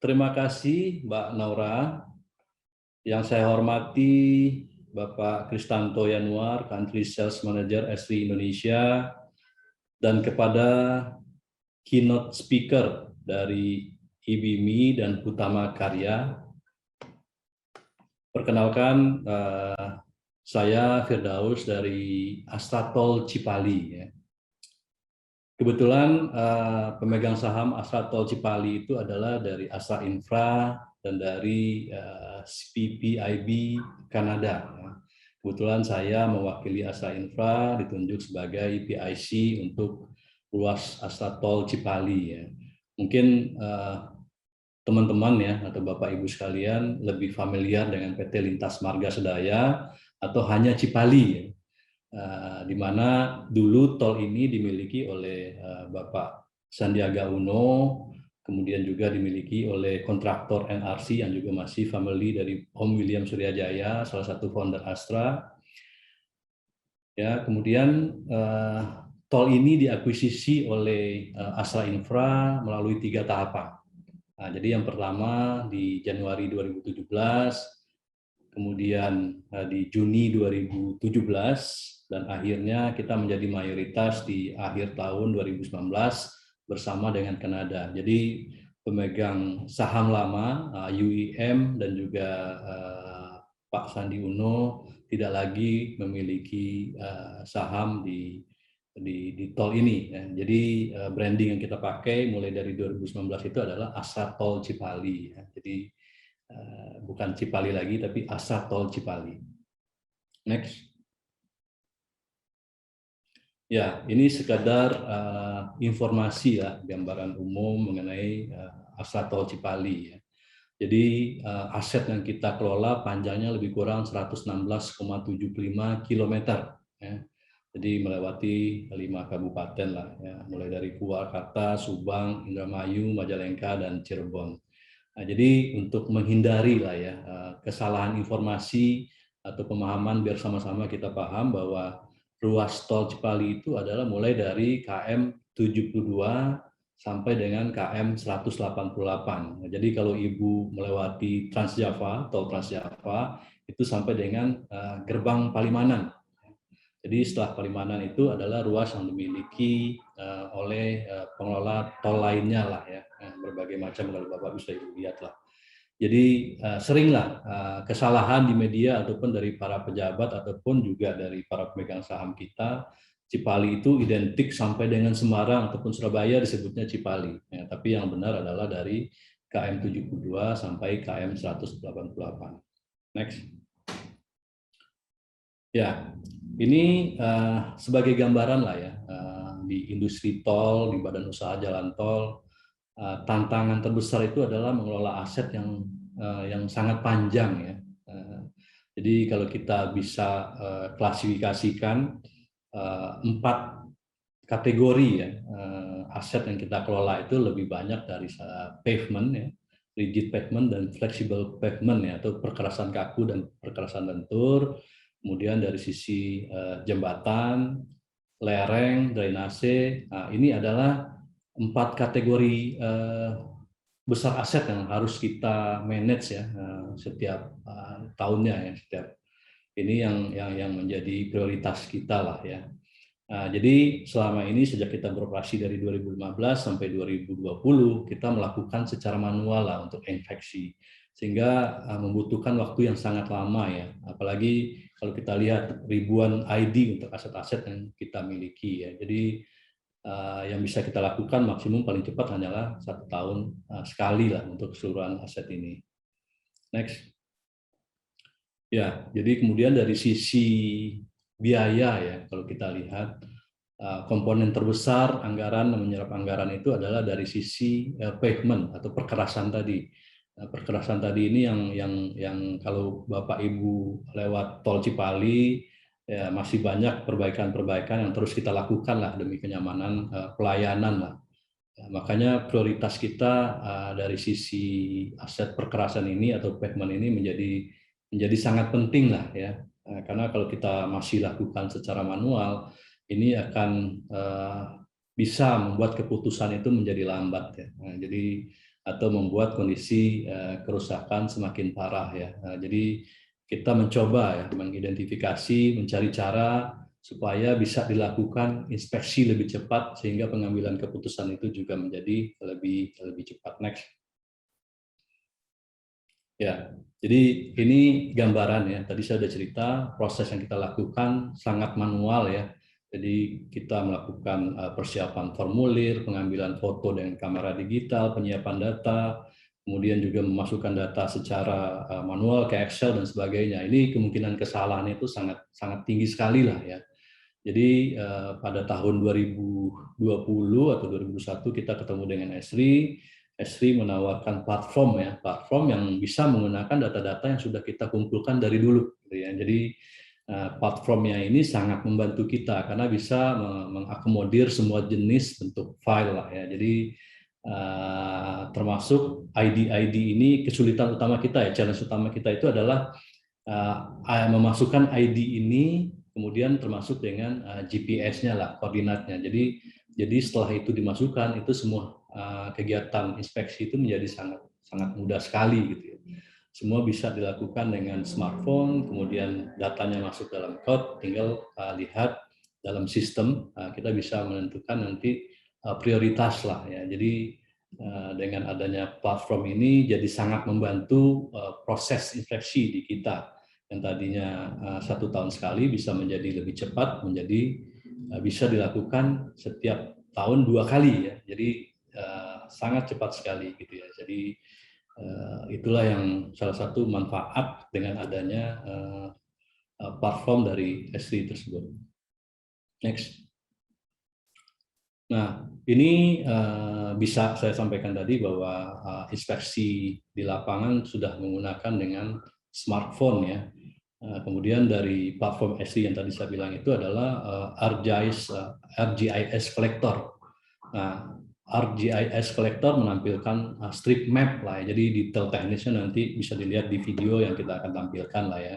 Terima kasih Mbak Naura. Yang saya hormati Bapak Kristanto Yanuar, Country Sales Manager SRI Indonesia, dan kepada keynote speaker dari IBMI dan Hutama Karya. Perkenalkan, saya Firdaus dari Astratol Cipali. Kebetulan pemegang saham Astratol Cipali itu adalah dari Astra Infra dan dari PPIB Kanada. Kebetulan saya mewakili Astra Infra ditunjuk sebagai PIC untuk ruas Astratol Cipali. Mungkin teman-teman ya atau Bapak Ibu sekalian lebih familiar dengan PT Lintas Marga Sedaya atau hanya Cipali. Di mana dulu tol ini dimiliki oleh Bapak Sandiaga Uno, kemudian juga dimiliki oleh kontraktor NRC yang juga masih family dari Om William Suryajaya, salah satu founder Astra. Ya, kemudian tol ini diakuisisi oleh Astra Infra melalui 3 tahapan. Jadi yang pertama di Januari 2017, kemudian di Juni 2017, dan akhirnya kita menjadi mayoritas di akhir tahun 2019 bersama dengan Kanada. Jadi pemegang saham lama UIM dan juga Pak Sandi Uno tidak lagi memiliki saham di tol ini. Jadi branding yang kita pakai mulai dari 2019 itu adalah Astra Tol Cipali. Jadi bukan Cipali lagi, tapi Astra Tol Cipali. Next. Ya, ini sekadar informasi ya, gambaran umum mengenai Astra Tol Cipali. Ya. Jadi aset yang kita kelola panjangnya lebih kurang 116,75 km. Ya. Jadi melewati 5 kabupaten lah, ya. Mulai dari Purwakarta, Subang, Indramayu, Majalengka, dan Cirebon. Nah, jadi untuk menghindari lah ya kesalahan informasi atau pemahaman, biar sama-sama kita paham bahwa ruas tol Cipali itu adalah mulai dari KM 72 sampai dengan KM 188. Nah, jadi kalau Ibu melewati Transjava, tol Transjava, itu sampai dengan gerbang Palimanan. Jadi setelah Palimanan itu adalah ruas yang dimiliki oleh pengelola tol lainnya lah ya, berbagai macam kalau Bapak bisa Ibu lihat lah. Jadi seringlah kesalahan di media ataupun dari para pejabat ataupun juga dari para pemegang saham kita, Cipali itu identik sampai dengan Semarang ataupun Surabaya disebutnya Cipali. Ya, tapi yang benar adalah dari KM 72 sampai KM 188. Next. Ya, ini sebagai gambaran lah ya, di industri tol, di badan usaha jalan tol, tantangan terbesar itu adalah mengelola aset yang sangat panjang ya. Jadi kalau kita bisa klasifikasikan 4 kategori ya, aset yang kita kelola itu lebih banyak dari pavement ya, rigid pavement dan flexible pavement ya, atau perkerasan kaku dan perkerasan lentur. Kemudian dari sisi jembatan, lereng, drainase, nah ini adalah 4 kategori besar aset yang harus kita manage ya setiap tahunnya ya, setiap ini yang menjadi prioritas kita lah ya. Nah, jadi selama ini sejak kita beroperasi dari 2015 sampai 2020 kita melakukan secara manual lah untuk infeksi, sehingga membutuhkan waktu yang sangat lama ya, apalagi kalau kita lihat ribuan ID untuk aset-aset yang kita miliki ya. Jadi yang bisa kita lakukan maksimum paling cepat hanyalah 1 tahun sekali lah untuk keseluruhan aset ini. Next. Ya, jadi kemudian dari sisi biaya ya, kalau kita lihat komponen terbesar anggaran menyerap anggaran itu adalah dari sisi pavement atau perkerasan tadi. Perkerasan tadi ini yang kalau Bapak Ibu lewat tol Cipali ya masih banyak perbaikan-perbaikan yang terus kita lakukan lah demi kenyamanan pelayanan lah. Ya, makanya prioritas kita dari sisi aset perkerasan ini atau pavement ini menjadi sangat penting lah ya, karena kalau kita masih lakukan secara manual ini akan bisa membuat keputusan itu menjadi lambat ya. Nah, jadi atau membuat kondisi kerusakan semakin parah ya. Jadi kita mencoba ya mengidentifikasi, mencari cara supaya bisa dilakukan inspeksi lebih cepat sehingga pengambilan keputusan itu juga menjadi lebih cepat. Next. Ya, jadi ini gambaran ya. Tadi saya sudah cerita proses yang kita lakukan sangat manual ya. Jadi kita melakukan persiapan formulir, pengambilan foto dengan kamera digital, penyiapan data, kemudian juga memasukkan data secara manual ke Excel dan sebagainya. Ini kemungkinan kesalahan itu sangat sangat tinggi sekali lah ya. Jadi pada tahun 2020 atau 2021 kita ketemu dengan Esri. Esri menawarkan platform yang bisa menggunakan data-data yang sudah kita kumpulkan dari dulu. Gitu ya. Jadi platformnya ini sangat membantu kita karena bisa mengakomodir semua jenis bentuk file lah ya. Jadi termasuk ID ini kesulitan utama kita ya, challenge utama kita itu adalah memasukkan ID ini kemudian termasuk dengan GPS-nya lah, koordinatnya. Jadi setelah itu dimasukkan, itu semua kegiatan inspeksi itu menjadi sangat mudah sekali gitu ya. Semua bisa dilakukan dengan smartphone, kemudian datanya masuk dalam cloud, tinggal lihat dalam sistem, kita bisa menentukan nanti prioritas lah ya. Jadi dengan adanya platform ini jadi sangat membantu proses inspeksi di kita yang tadinya 1 tahun sekali bisa menjadi lebih cepat, menjadi bisa dilakukan setiap tahun 2 kali ya. Jadi sangat cepat sekali gitu ya. Jadi itulah yang salah satu manfaat dengan adanya platform dari S3 tersebut. Next. Nah, ini bisa saya sampaikan tadi bahwa inspeksi di lapangan sudah menggunakan dengan smartphone ya. Kemudian dari platform S3 yang tadi saya bilang itu adalah ArcGIS Collector. Nah, ArcGIS Collector menampilkan strip map lah ya. Jadi detail teknisnya nanti bisa dilihat di video yang kita akan tampilkan lah ya.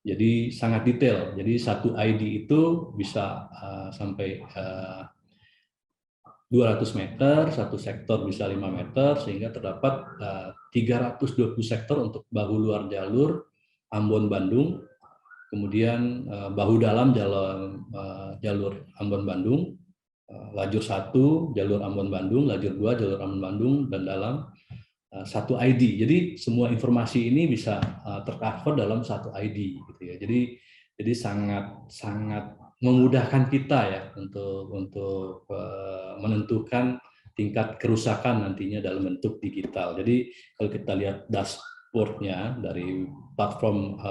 Jadi sangat detail. Jadi satu ID itu bisa sampai 200 meter, satu sektor bisa 5 meter, sehingga terdapat 320 sektor untuk bahu luar jalur Ambon-Bandung, kemudian bahu dalam jalur Ambon-Bandung, lajur 1 jalur Ambon-Bandung, lajur 2 jalur Ambon-Bandung, dan dalam satu ID. Jadi semua informasi ini bisa tercover dalam satu ID gitu ya. Jadi sangat memudahkan kita ya untuk menentukan tingkat kerusakan nantinya dalam bentuk digital. Jadi kalau kita lihat dashboardnya dari platform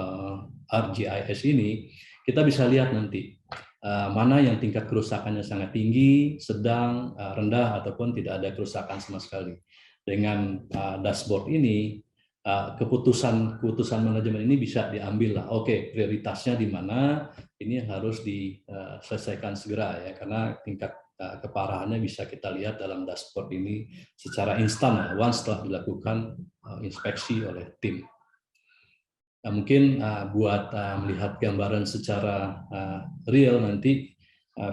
ArcGIS ini, kita bisa lihat nanti mana yang tingkat kerusakannya sangat tinggi, sedang, rendah, ataupun tidak ada kerusakan sama sekali. Dengan dashboard ini, keputusan manajemen ini bisa diambil lah. Oke, prioritasnya di mana? Ini yang harus diselesaikan segera ya, karena tingkat keparahannya bisa kita lihat dalam dashboard ini secara instan once setelah dilakukan inspeksi oleh tim. Nah, mungkin buat melihat gambaran secara real nanti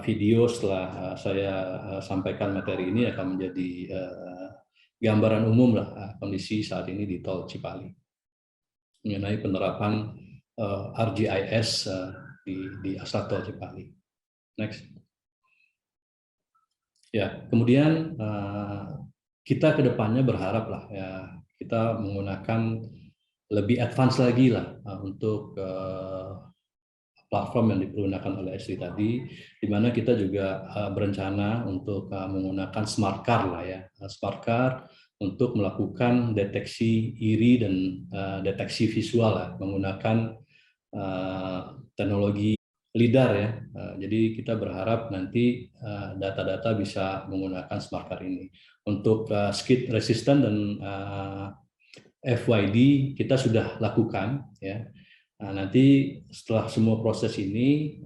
video setelah saya sampaikan materi ini akan menjadi gambaran umum lah kondisi saat ini di Tol Cipali mengenai penerapan ArcGIS di asal Tol Cipali. Next. Ya, kemudian kita kedepannya berharap lah ya kita menggunakan lebih advance lagi lah untuk platform yang dipergunakan oleh Esri tadi, di mana kita juga berencana untuk menggunakan smart car lah ya, smart car untuk melakukan deteksi iri dan deteksi visual lah, menggunakan teknologi LiDAR ya. Jadi kita berharap nanti data-data bisa menggunakan smart car ini. Untuk skid resistant dan FYD kita sudah lakukan ya. Nah, nanti setelah semua proses ini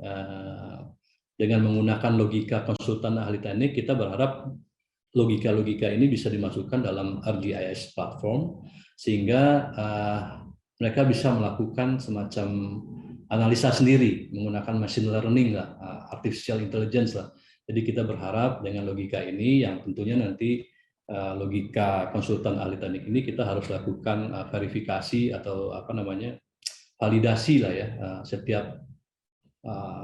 dengan menggunakan logika konsultan ahli teknik, kita berharap logika-logika ini bisa dimasukkan dalam ArcGIS platform sehingga mereka bisa melakukan semacam analisa sendiri menggunakan machine learning lah, artificial intelligence lah. Jadi kita berharap dengan logika ini yang tentunya nanti logika konsultan ahli teknik ini kita harus lakukan verifikasi atau validasi lah ya setiap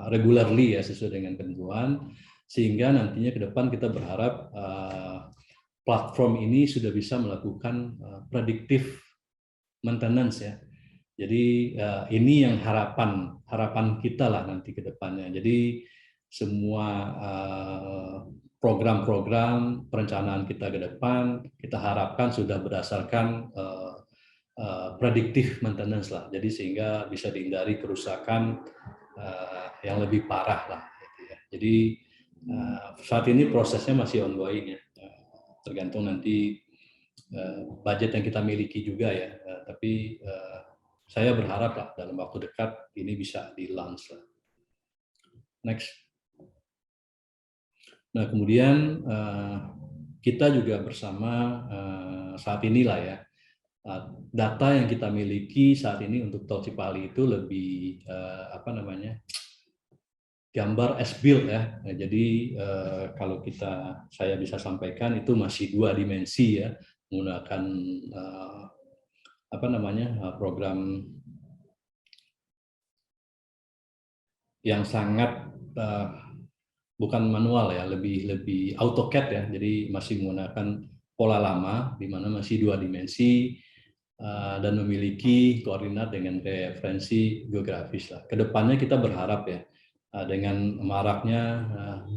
regularly ya sesuai dengan ketentuan, sehingga nantinya ke depan kita berharap platform ini sudah bisa melakukan predictive maintenance ya. Jadi ini yang harapan kita lah nanti ke depannya. Jadi semua program-program perencanaan kita ke depan kita harapkan sudah berdasarkan predictive maintenance lah. Jadi sehingga bisa dihindari kerusakan yang lebih parah lah. Gitu ya. Jadi saat ini prosesnya masih ongoing ya. Tergantung nanti budget yang kita miliki juga ya. Tapi saya berharap lah dalam waktu dekat ini bisa di-launch lah. Next. Nah kemudian kita juga bersama saat inilah ya data yang kita miliki saat ini untuk Tol Cipali itu lebih gambar as-built ya. Nah, jadi kalau saya bisa sampaikan itu masih 2 dimensi ya, menggunakan program yang sangat bukan manual ya, lebih AutoCAD ya. Jadi masih menggunakan pola lama di mana masih 2 dimensi dan memiliki koordinat dengan referensi geografis lah. Kedepannya kita berharap ya dengan maraknya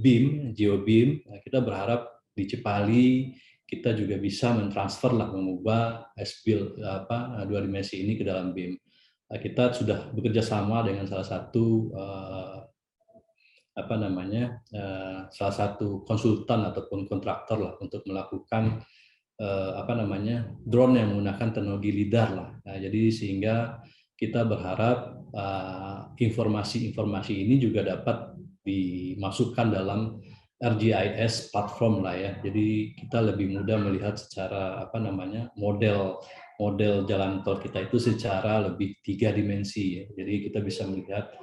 BIM, GeoBIM, kita berharap di Cipali kita juga bisa mentransfer lah, mengubah as-built 2 dimensi ini ke dalam BIM. Kita sudah bekerja sama dengan salah satu salah satu konsultan ataupun kontraktor lah untuk melakukan drone yang menggunakan teknologi LiDAR lah. Nah, jadi sehingga kita berharap informasi-informasi ini juga dapat dimasukkan dalam RGIS platform lah ya. Jadi kita lebih mudah melihat secara model jalan tol kita itu secara lebih 3 dimensi ya. Jadi kita bisa melihat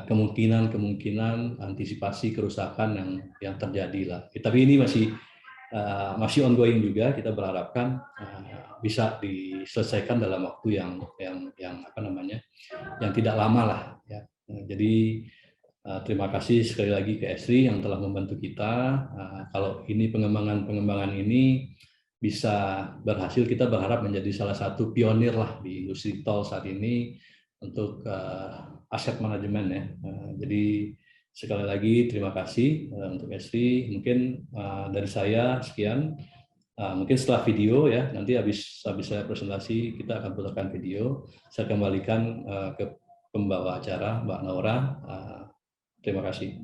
kemungkinan antisipasi kerusakan yang terjadi lah. Tapi ini masih ongoing juga. Kita berharapkan bisa diselesaikan dalam waktu yang tidak lama lah ya. Jadi terima kasih sekali lagi ke Esri yang telah membantu kita. Kalau ini pengembangan ini bisa berhasil, kita berharap menjadi salah satu pionir lah di industri tol saat ini untuk aset manajemen ya. Jadi sekali lagi terima kasih untuk Esri. Mungkin dari saya sekian. Mungkin setelah video ya, nanti habis saya presentasi kita akan putarkan video. Saya kembalikan ke pembawa acara Mbak Naura. Terima kasih.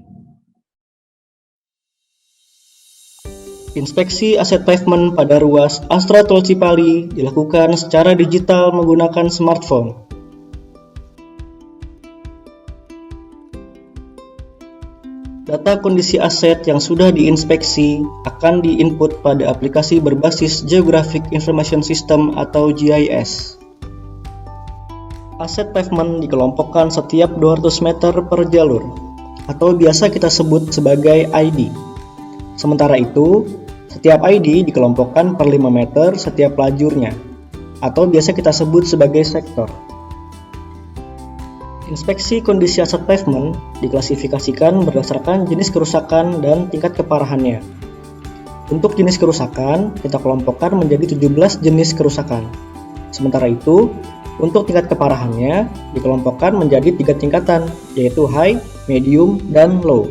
Inspeksi aset pavement pada ruas Astra Tol Cipali dilakukan secara digital menggunakan smartphone. Data kondisi aset yang sudah diinspeksi akan diinput pada aplikasi berbasis Geographic Information System atau GIS. Aset pavement dikelompokkan setiap 200 meter per jalur, atau biasa kita sebut sebagai ID. Sementara itu, setiap ID dikelompokkan per 5 meter setiap lajurnya, atau biasa kita sebut sebagai sektor. Inspeksi kondisi aset pavement diklasifikasikan berdasarkan jenis kerusakan dan tingkat keparahannya. Untuk jenis kerusakan, kita kelompokkan menjadi 17 jenis kerusakan. Sementara itu, untuk tingkat keparahannya dikelompokkan menjadi 3 tingkatan, yaitu high, medium, dan low.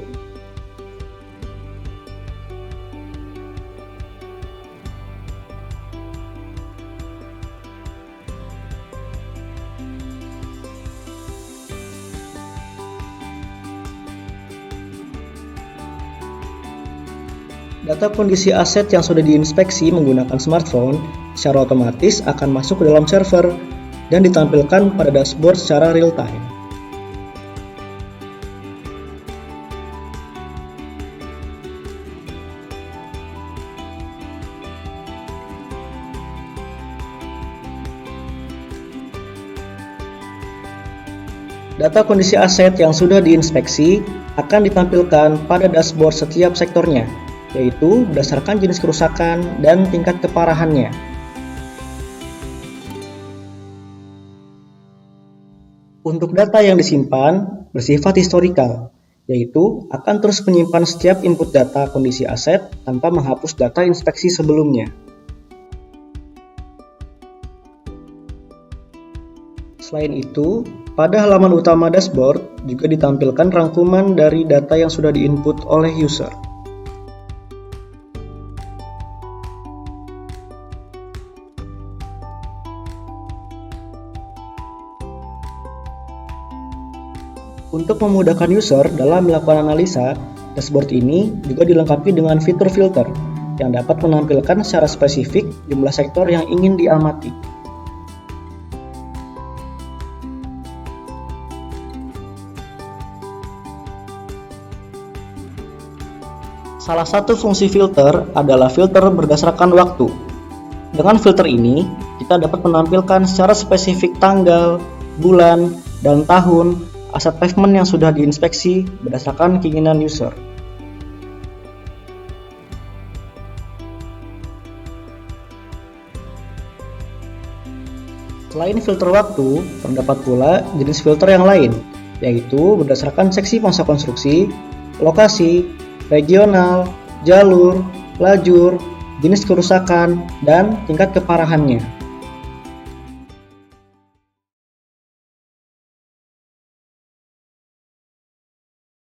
Data kondisi aset yang sudah diinspeksi menggunakan smartphone secara otomatis akan masuk ke dalam server dan ditampilkan pada dashboard secara real-time. Data kondisi aset yang sudah diinspeksi akan ditampilkan pada dashboard setiap sektornya, yaitu berdasarkan jenis kerusakan dan tingkat keparahannya. Untuk data yang disimpan bersifat historikal, yaitu akan terus menyimpan setiap input data kondisi aset tanpa menghapus data inspeksi sebelumnya. Selain itu, pada halaman utama dashboard juga ditampilkan rangkuman dari data yang sudah diinput oleh user. Untuk memudahkan user dalam melakukan analisa, dashboard ini juga dilengkapi dengan fitur filter yang dapat menampilkan secara spesifik jumlah sektor yang ingin diamati. Salah satu fungsi filter adalah filter berdasarkan waktu. Dengan filter ini, kita dapat menampilkan secara spesifik tanggal, bulan, dan tahun aset pavement yang sudah diinspeksi berdasarkan keinginan user. Selain filter waktu, terdapat pula jenis filter yang lain, yaitu berdasarkan seksi masa konstruksi, lokasi, regional, jalur, lajur, jenis kerusakan, dan tingkat keparahannya.